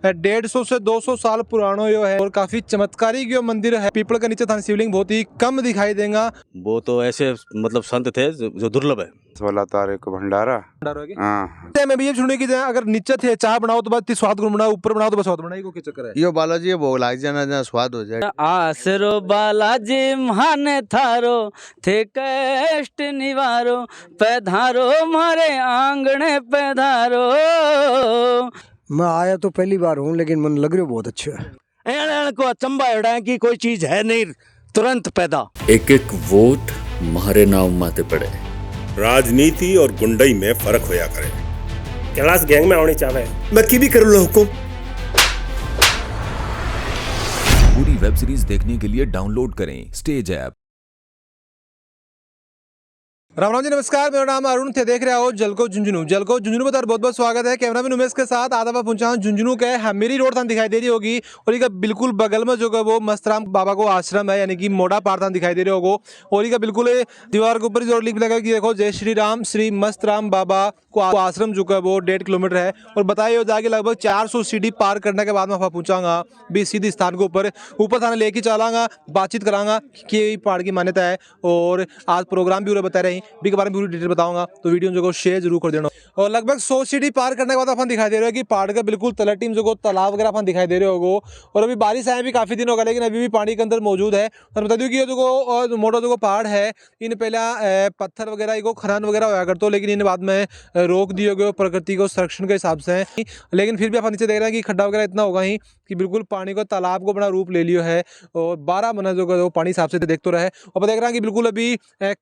150 से 200 साल पुरानो यो है और काफी चमत्कारिक यो मंदिर है। पीपल के नीचे थाने शिवलिंग बहुत ही कम दिखाई देगा। वो तो ऐसे मतलब संत थे जो दुर्लभ है। 16 तारीख को भंडारा। हाँ, मैं भी ये सुनने की अगर नीचे थे चाय बनाओ तो बस स्वाद गुण बनाओ, ऊपर बनाओ तो बस स्वाद बनाई को क्या चक्कर है। यो बालाजी भोग लाग जाना जहाँ स्वाद हो जाए। आसरो बालाजी माने थारो थे कष्ट निवारो, पैधारो मारे आंगणे पैधारो। मैं आया तो पहली बार हूँ लेकिन मन लग रहा बहुत अच्छा है। को चंबा एड़ा की कोई चीज है नहीं, तुरंत पैदा। एक एक वोट मारे नाम माते पड़े। राजनीति और गुंडई में फर्क होया करे। क्लास गैंग में आनी चाहे मैं की भी कर लो हुकुम। पूरी वेब सीरीज देखने के लिए डाउनलोड करें स्टेज ऐप। राम राम जी, नमस्कार। मेरा नाम अरुण थे, देख रहे हो जलको झुंझुनू। जलको झुंझुनू में बहुत बहुत स्वागत है। कैमरामैन उमेश के साथ आधा पहुंचा हूं झुंझुनू के हमीरी रोड थान दिखाई दे रही होगी और ये बिल्कुल बगल में जो है वो मस्तराम बाबा को आश्रम है, यानी कि मोड़ा पार थान दिखाई दे रहे होगो। और ये बिल्कुल दीवार के ऊपर जो लिख लगा कि देखो जय श्री राम श्री मस्तराम बाबा को आश्रम जो है वो 1.5 किलोमीटर है। और बताइए जाके लगभग 400 सीढ़ी पार करने के बाद मैं पहुंचाऊंगा भी सीधी स्थान के ऊपर थाने लेके चलांगा, बातचीत करांगा कि पहाड़ की मान्यता है। और आज प्रोग्राम भी बता रहे हैं भी के बारे में पूरी डिटेल बताऊंगा, तो वीडियो जो शेयर जरूर कर देना। और लगभग 100 सीढ़ी पार करने के बाद अपन दिखाई दे रहे हो कि पहाड़ का बिल्कुल तलहटी में जो तालाब वगैरह अपन दिखाई दे रहे होगो। और अभी बारिश आए भी काफी दिन होगा लेकिन अभी भी पानी के अंदर मौजूद है। और बता दूं कि ये जो मोटा जो पहाड़ है इन पहला पत्थर वगैरह को खनन वगैरह होया करते, लेकिन इन बाद में रोक दिए गए प्रकृति को संरक्षण के हिसाब से। लेकिन फिर भी अपन नीचे देख रहे हैं कि खड्डा वगैरह इतना होगा ही कि बिल्कुल पानी को तालाब को बड़ा रूप ले लियो है। और 12 महीना जो पानी हिसाब से देख तो रहे। और देख रहे हैं कि बिल्कुल अभी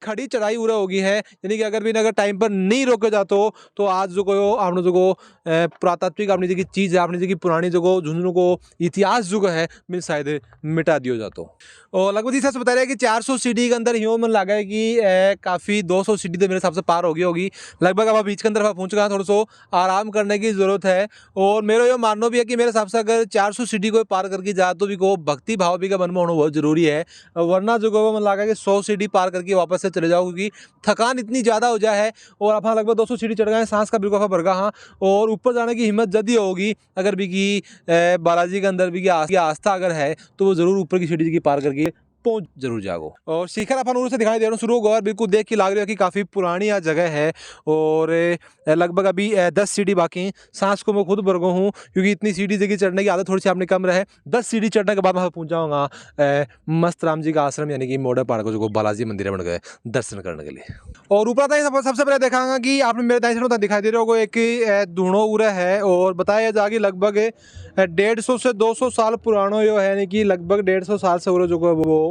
खड़ी चढ़ाई पूरा होगी है, यानी कि अगर टाइम पर नहीं रोके जाते तो आज जो आपने जो पुरातात्विक अपनी जगह चीज़ है, अपनी जगह पुरानी जो झुंझुनू को इतिहास जो है मिल शायद मिटा दिया जाता। और लगभग इस बता रहे हैं कि 400 सीढ़ी के अंदर ह्यूमन लगा है कि काफ़ी 200 सीढ़ी तो मेरे हिसाब से पार हो गई होगी। लगभग अब बीच के अंदर पहुँच गया, थोड़ा सा आराम करने की ज़रूरत है। और मेरा ये मानना भी है कि मेरे हिसाब से अगर 400 सीढ़ी को पार करके जाए तो भी को भक्ति भाव भी का मन में होना बहुत जरूरी है। वरना जो मन लगा कि 100 सीढ़ी पार करके वापस से चले जाओ, क्योंकि थकान इतनी ज़्यादा हो जाए है। और आप लगभग 200 सीढ़ी चढ़ गए, सांस का बिल्कुल भर गया। हाँ, और ऊपर जाने की हिम्मत जल्दी होगी अगर भी की बालाजी के अंदर भी की आस्था अगर है तो वो जरूर ऊपर की सीढ़ी की पार करके पहुंच जरूर जाओ। और शिखर अपन उर से दिखाई दे रहा हूँ शुरू होगा, बिल्कुल देख के लग रहा है कि काफ़ी पुरानी यह जगह है। और लगभग अभी 10 सीढ़ी बाकी। सांस को मैं खुद भरगो हूँ क्योंकि इतनी सीढ़ी जगह चढ़ने की आदत थोड़ी सी आपने कम रहे। 10 सीढ़ी चढ़ने के बाद मैं पहुँच जाऊँगा मस्त राम जी का आश्रम, यानी कि मोड़ा पहाड़ को जो बालाजी मंदिर बन गए दर्शन करने के लिए। और ऊपर सबसे पहले देखांगा कि आपने मेरे दाएं दिखाई दे रहे हो एक धुणो उरा है। और बताया जाएगी लगभग 150 से 200 साल पुरानो यो है, यानी कि लगभग 150 साल से जो वो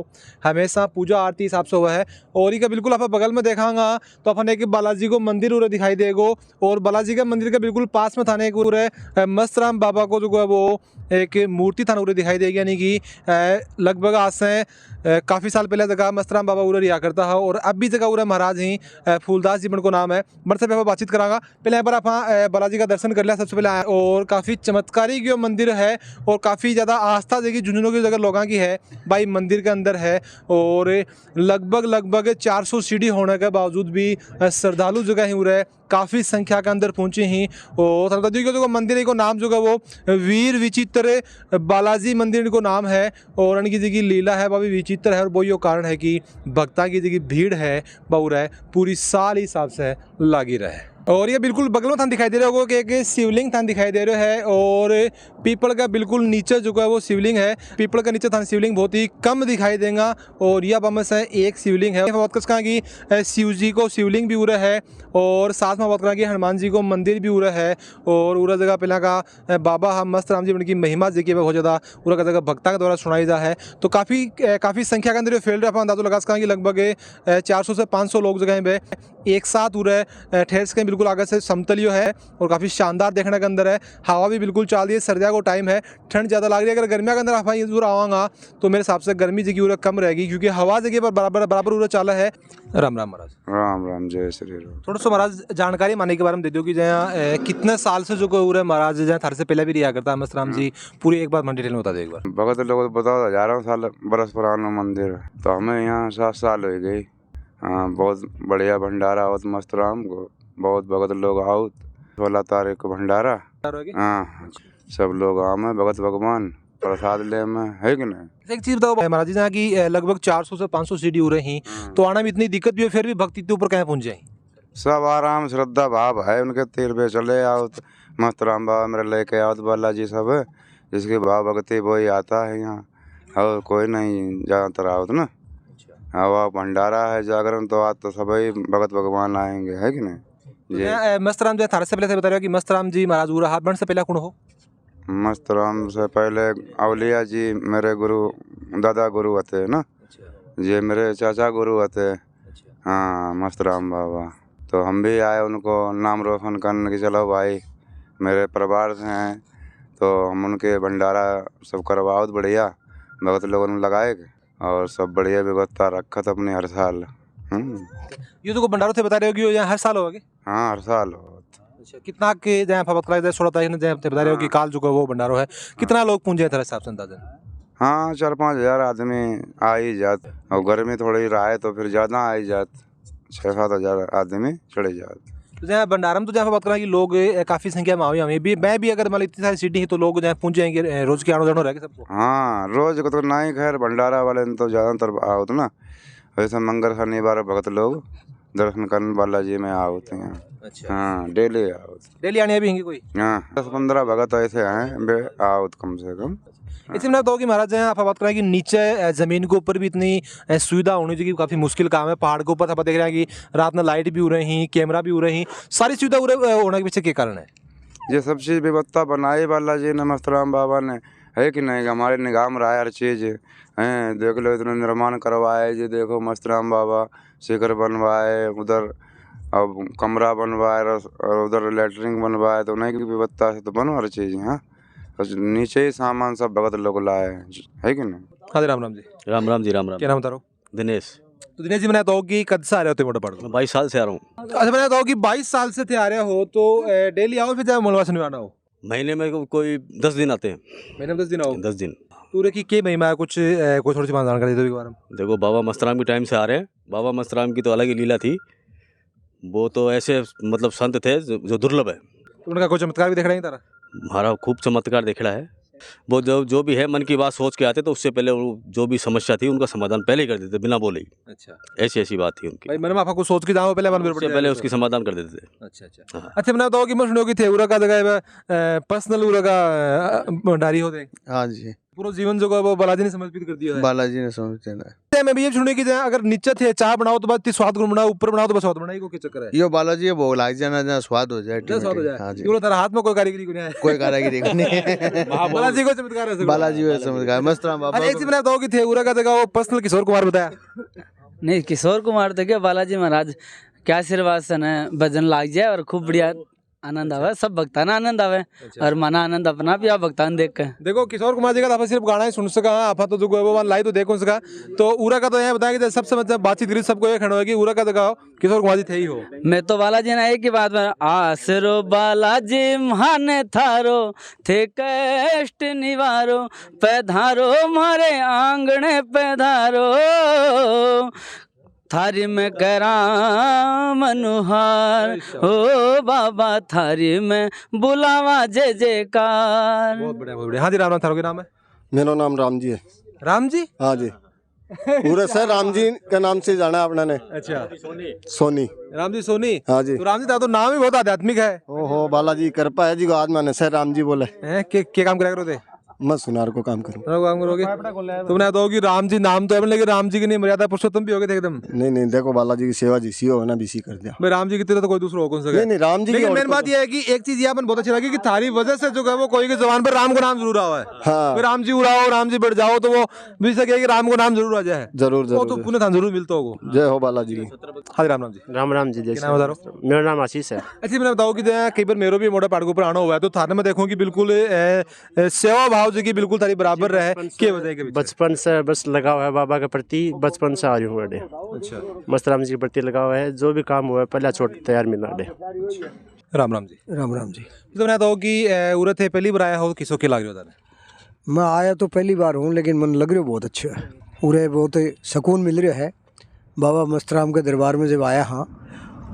हमेशा पूजा आरती हिसाब से हुआ है। और ये बिल्कुल आप बगल में देखांगा तो अपन एक बालाजी को मंदिर उरे दिखाई देगो। और बालाजी का मंदिर के बिल्कुल पास में थाने एक मस्तराम बाबा को जो है वो एक मूर्ति थाना उरे दिखाई देगी, यानी कि लगभग आज से काफ़ी साल पहले जगह मस्तराम बाबा उरे रिया करता है। और अब भी जगह उरे महाराज ही फूलदास जी को नाम है। बड़ से पहले बातचीत करांगा, पहले एक बार आप बालाजी का दर्शन कर लिया सबसे पहले। और काफ़ी चमत्कारिक यो मंदिर है और काफ़ी ज़्यादा आस्था जगह झुंझुनू की जगह लोगों की है भाई मंदिर के अंदर है। और लगभग 400 सीढ़ी होने के बावजूद भी श्रद्धालु जगह ही उरे काफ़ी संख्या के अंदर पहुंचे ही। और जो मंदिर को नाम जो है वो वीर विचित्र बालाजी मंदिर को नाम है। और उनकी जगह लीला है वह भी विचित्र है। और वही कारण है कि भक्ता की जगह भीड़ है बहु रहे पूरी साल हिसाब से लगी रहे। और ये बिल्कुल बगल में थान दिखाई दे रहा होगा कि एक शिवलिंग थान दिखाई दे रहा है। और पीपल का बिल्कुल नीचे जो है वो शिवलिंग है। पीपल का नीचे थान शिवलिंग बहुत ही कम दिखाई देगा। और यह में से एक शिवलिंग है। बात कर कि शिव जी को शिवलिंग भी उरा है। और साथ में बात करें कि हनुमान जी को मंदिर भी उरा है। और उरा जगह पहला का बाबा हम मस्त राम जी उनकी महिमा जी बहुत ज़्यादा उरा का जगह भक्ता के द्वारा सुनाई जा है। तो काफ़ी संख्या के अंदर फैल रहा है। अंदाजा लगा सकें कि लगभग 400 से 500 लोग जगह पे एक साथ उरे ठहर सकें। बिल्कुल आगे से समतलियो है और काफ़ी शानदार देखने के अंदर है। हवा भी बिल्कुल चल रही है, सर्दियों को टाइम है, ठंड ज़्यादा लग रही है। अगर गर्मियों के अंदर आप दूर आवांगा तो मेरे हिसाब से गर्मी जगह उरा कम रहेगी क्योंकि हवा जगह पर बराबर उरा चाला है। राम राम महाराज। राम राम, जय श्री राम। थोड़ा सा महाराज जानकारी माने के बारे में दे दो कि जहाँ कितने साल से जो उरे महाराज जहाँ थार से पहले भी रिया करता है मस्त राम जी, पूरी एक बार डिटेल में बता दो एक बार। भगत लोग बताओ 1000 साल बरस पुराना मंदिर है। तो हमें यहाँ 7 साल हो गई। हाँ, बहुत बढ़िया भंडारा होत मस्त राम को, बहुत भगत लोग आओ। 16 तारीख को भंडारा। हाँ, सब लोग आम है भगत भगवान प्रसाद ले में है कि नहीं। एक चीज बताओ महाराज जी, जहाँ की लगभग 400 से 500 सीढ़ी हो रही तो आना में इतनी दिक्कत भी है, फिर भी भक्ति के ऊपर कहाँ पहुंच जाए। सब आराम श्रद्धा भाव है उनके तीर पे चले आओ तो मस्त राम बाबा मेरे लेके आओ तो बालाजी सब है जिसकी भाव भक्ति वही आता है यहाँ, और कोई नहीं ज़्यादातर आओ तो ना। हवा भंडारा है जागरण तो आज तो सभी भगत भगवान आएंगे है कि नहीं। ये मस्तराम जो थारे से पहले से बता रहे हो कि मस्तराम जी महाराज उरा हाथ बन से पहले कौन हो। मस्त राम से पहले अवलिया जी मेरे गुरु दादा गुरु होते ना, ये मेरे चाचा गुरु होते। हाँ मस्त राम बाबा, तो हम भी आए उनको नाम रोशन करने की, चलो भाई मेरे परिवार से हैं तो हम उनके भंडारा सब करवाओ तो बढ़िया भगत लोगों ने लगाए और सब बढ़िया व्यवस्था रखत अपने हर साल। ये तो भंडारों से बता रहे हो कि यहाँ हर साल होगे। हाँ हर साल। अच्छा, कितना के जहाँ फबत करा 16 तारीख ने जहाँ बता रहे हो कि काल जो वो भंडारो है, कितना लोग पूंजे थे हिसाब से अंदाजन। हाँ 4-5 हज़ार आदमी आ ही जात, और गर्मी थोड़ी रहा तो फिर ज़्यादा आ ही जात, 6-7 हज़ार आदमी चढ़े जाते। तो जहाँ भंडारम तो जहाँ बात करा कि लोग काफ़ी संख्या में आवे भी, मैं भी अगर मान लो इतनी सारी सीटी है तो लोग जहाँ पहुँच जाएंगे, रोज के आनो जानो रहेगा सबको। हाँ रोज को तो ना ही, खैर भंडारा वाले तो ज़्यादातर आओ तो ना, वैसे मंगल शनिवार भगत लोग दर्शन करने बालाजी में आओते हैं। अच्छा हाँ डेली आओ, डेली आने भी होंगे कोई। हाँ 10-15 भगत ऐसे हैं बे आओ कम से कम। इसमें मैं बताऊँ कि महाराज यहाँ आप बात करें कि नीचे ज़मीन के ऊपर भी इतनी सुविधा होनी चाहिए, काफ़ी मुश्किल काम है। पहाड़ के ऊपर आप देख रहे हैं कि रात में लाइट भी हो रही, कैमरा भी हो रही, सारी सुविधा होने के पीछे क्या कारण है। ये सब चीज़ व्यवस्था बनाई बालाजी ने मस्तराम बाबा ने, है कि नहीं। हमारे निगाह में रहा हर चीज़ हैं, देख लो इतना निर्माण करवाए जी, देखो मस्तराम बाबा शिखर बनवाए, उधर अब कमरा बनवाए और उधर लैटरिन बनवाए, तो उन्हीं की व्यवस्था से तो बनो हर चीज़। हाँ नीचे ही सामान सब भगत लोग लाए है कि नहीं। हाँ जी राम राम जी। राम राम जी राम राम। क्या नाम बता रहा हूँ। दिनेश। तो दिनेश जी मैंने तो कि कद से आ रहे होते मोटे पहाड़। 22 साल से आ रहा हूँ। अच्छा मैंने तो कि 22 साल से थे आ रहे हो तो डेली आओ फिर चाहे मंगलवार शनिवार हो। महीने में कोई 10 दिन आते हैं। महीने में 10 दिन आओ। 10 दिन। पूरे की क्या महिमा है, कुछ कोई थोड़ी सी बात जानकारी दे दो बारे में। देखो बाबा मस्तराम के टाइम से आ रहे हैं। बाबा मस्तराम की तो अलग ही लीला थी, वो तो ऐसे मतलब संत थे जो दुर्लभ है। तो उनका कोई चमत्कार भी देख रहे हैं तारा। हमारा खूब चमत्कार देख रहा है। वो जो भी है मन की बात सोच के आते तो उससे पहले जो भी समस्या थी उनका समाधान पहले ही कर देते बिना बोले ही। अच्छा ऐसी बात थी उनकी। भाई मन में आपको सोच के जाओ पहले उसकी समाधान कर देते थे। अच्छा अच्छा हाँ। अच्छा मैंने बताओ कि मैं सुनो कि थे उरा का जगह पर्सनल उरा का भंडारी होते। हाँ जी पूरा जीवन जो वो बालाजी ने समर्पित कर दिया है। बालाजी ने समझते हैं। मैं भी ये सुने कि अगर नीचे थे चाय बनाओ तो बस स्वाद गुण बनाओ, ऊपर बनाओ तो बस स्वाद बनाई को क्या चक्कर है। यो बालाजी ये भोग लाग जाना जहाँ स्वाद हो जाए। स्वाद हो जाए। हाँ जी। तेरा हाथ में कोई कारीगरी को नहीं है। कोई कारीगरी को नहीं। बालाजी को चमत्कार है। बालाजी को चमत्कार मस्त राम बाबा। एक चीज मैंने बताओ कि थे उरा का जगह वो पर्सनल किशोर कुमार बताया। नहीं किशोर कुमार तो क्या बालाजी महाराज क्या आशीर्वाद है, भजन लाग जाए और खूब बढ़िया आनंद आवे, सब भक्तान आनंद आवे। अच्छा। और मना आनंद अपना भी आप भक्तान देख के देखो किशोर कुमार जी का आप सिर्फ गाना ही सुन सका, आप तो जो वो लाई तो देखो सका। तो उरा का तो यह बताया कि सबसे मतलब बातचीत करी सबको ये खड़ा है कि उरा का तो किशोर कुमार जी थे ही हो। मैं तो बालाजी ने एक ही बात में आसरो बालाजी महाने थारो थे कष्ट निवारो, पैधारो मारे आंगणे पैधारो, थारी में करा मनुहार ओ बाबा, थारी में बुलावा जय जयकार। बहुत बढ़िया बहुत बढ़िया। हाँ जी राम थारो के नाम है। मेरा नाम राम जी है। राम जी। हाँ जी पूरे सर राम जी के नाम से जाना है अपना ने। अच्छा सोनी। राम जी सोनी। हाँ जी। तो राम जी तो नाम ही बहुत आध्यात्मिक है। ओहो बालाजी कृपा है जी को आज मैंने सर राम जी बोले क्या काम करा करो थे। मैं सुनार को काम करूँ। काम करोगे तुमने तो कि राम जी नाम तो है लेकिन राम जी की नहीं मर्यादा पुरुषोत्तम भी हो गए एकदम। नहीं देखो बालाजी की सेवा जी सी हो ना बीसी कर दिया। भाई राम जी की तरह तो कोई दूसरा हो कौन सा। नहीं राम जी की। मेन बात यह है कि एक चीज यहाँ बहुत अच्छी लगी कि थारी वजह से जो है वो कोई के जबान पर राम को नाम जरूर आवा है। हाँ राम जी उड़ाओ राम जी बढ़ जाओ तो वो भी सके कि राम को नाम जरूर आ जाए। जरूर वो तो पुण्य जरूर मिलता होगा। जय हो बालाजी की। हाँ राम राम जी। राम राम जी। नाम बता रहा हूँ। मेरा नाम आशीष है। अच्छा मैंने बताओ कि कई बार मेरे भी मोटा पहाड़ के ऊपर आना हुआ है तो थाने में देखो कि बिल्कुल सेवा भाव जो की बिल्कुल थारी बराबर रहे। बचपन से बस लगा हुआ है बाबा के प्रति, बचपन से आ रही हूँ अड्डे। अच्छा मस्तराम जी के प्रति लगा हुआ है, जो भी काम हुआ है पहला छोट तैयार मिलना अड्डे। राम राम जी। राम राम जी। तो मैंने बताओ कि उरत है पहली बार आया हो किसो के लग रही हो। मैं आया तो पहली बार हूँ लेकिन मन लग रही हो बहुत अच्छा है, पूरे बहुत सुकून मिल रहा है। बाबा मस्तराम के दरबार में जब आया हाँ,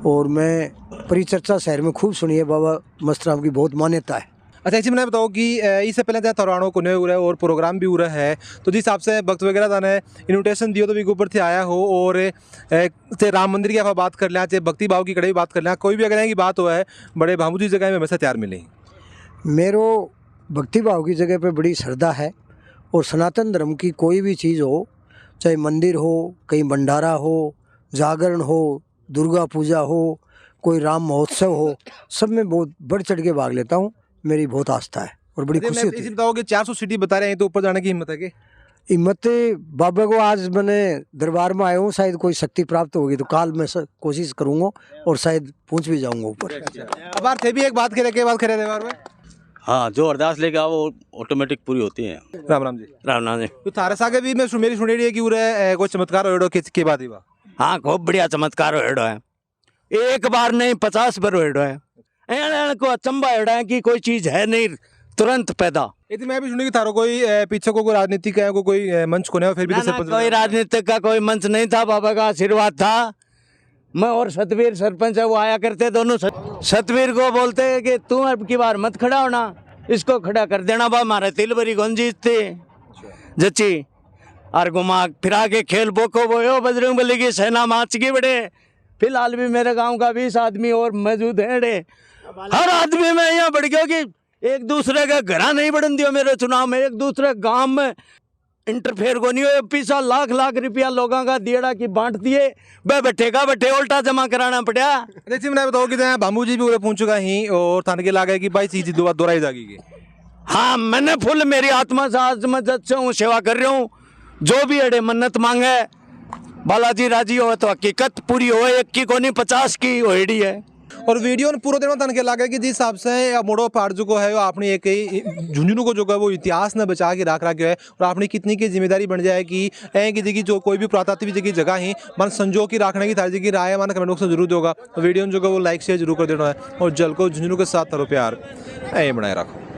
और मैं परिचर्चा शहर में खूब सुनी है, बाबा मस्तराम की बहुत मान्यता है। अच्छा इसी मैंने बताओ कि इससे पहले जहाँ तोराणों को हो रहा है और प्रोग्राम भी हो रहा है तो जिस हिसाब से भक्त वगैरह था ने इन्विटेशन दियो तो भी ऊपर से आया हो और चाहे राम मंदिर की आप बात कर लें चाहे भक्ति भाव की कड़ी बात कर लें कोई भी अगर की बात हो है बड़े भामू जी जगह में हमेशा तैयार मिले। मेरो भक्ति भाव की जगह पे बड़ी श्रद्धा है और सनातन धर्म की कोई भी चीज़ हो चाहे मंदिर हो कहीं भंडारा हो जागरण हो दुर्गा पूजा हो कोई राम महोत्सव हो सब में बहुत बढ़ चढ़ के भाग लेता हूँ। मेरी बहुत आस्था है और बड़ी खुशी होती है। बताओ कि 400 सीढ़ी बता रहे हैं तो ऊपर जाने की हिम्मत है कि हिम्मत बाबा को आज मैंने दरबार में आया हूँ शायद कोई शक्ति प्राप्त होगी तो काल मैं कोशिश करूँगा और शायद पहुँच भी जाऊँगा ऊपर। अब बार थे भी एक बात करे के बात करे दरबार में हाँ जो अरदास लेके आओ वो ऑटोमेटिक पूरी होती है। राम राम जी। राम राम जी। तो थारे सागे भी मैं मेरी सुनी है कि उरे कोई चमत्कार होड़ो के बात ही बा। हाँ खूब बढ़िया चमत्कार होड़ो है, एक बार नहीं 50 बार होड़ो है। एन को अचंबा होड़ा है कि कोई चीज है नहीं तुरंत पैदा। ये मैं भी सुनी कि थारो कोई पीछे को कोई राजनीति का कोई मंच को नहीं फिर भी कोई राजनीतिक का कोई मंच नहीं था, बाबा का आशीर्वाद था। मैं और सतवीर सरपंच है वो आया करते दोनों। सतवीर को बोलते हैं कि तू अब की बार मत खड़ा होना, इसको खड़ा कर देना बा हमारे तिल भरी गंजीत थी जची और घुमा फिरा के खेल बोको बोयो बजरंग बली की सेना माच की बड़े। फिलहाल भी मेरे गांव का 20 आदमी और मौजूद है। हर आदमी में यहाँ बढ़ गया कि एक दूसरे का घरा नहीं बढ़न दियो। मेरे चुनाव में एक दूसरे गांव में इंटरफेयर को नहीं हो, पैसा लाख लाख रुपया लोगों का दिएड़ा की बांट दिए बैठे उल्टा जमा कराना पड़ा। जैसे मैंने बताओ कि भामू जी भी पूरे पहुंच चुका ही और थाने के लागे कि भाई चीज दोहराई जाएगी। हाँ मैंने फुल मेरी आत्मा से आज मैं जज हूँ सेवा कर रहा हूँ। जो भी अड़े मन्नत मांगे बालाजी राजी हो तो हकीकत पूरी हो, 1 की कोनी 50 की होड़ी है। और वीडियो पूरे दिन तन के लागे कि जिस हिसाब से मोड़ो पार जो है आपने एक झुंझुनू को जो है वो इतिहास ने बचा के रख है और आपने कितनी की जिम्मेदारी बन जाए कि की जगह जो कोई भी पुरातात्विक की जगह ही मन संजो की रखने की थारी की राय मन कमेंट बॉक्स में जरूर होगा। तो वीडियो जो है वो लाइक शेयर जरूर कर देना है और जल को झुंझुनू के साथ करो प्यार ऐ बनाए रखो।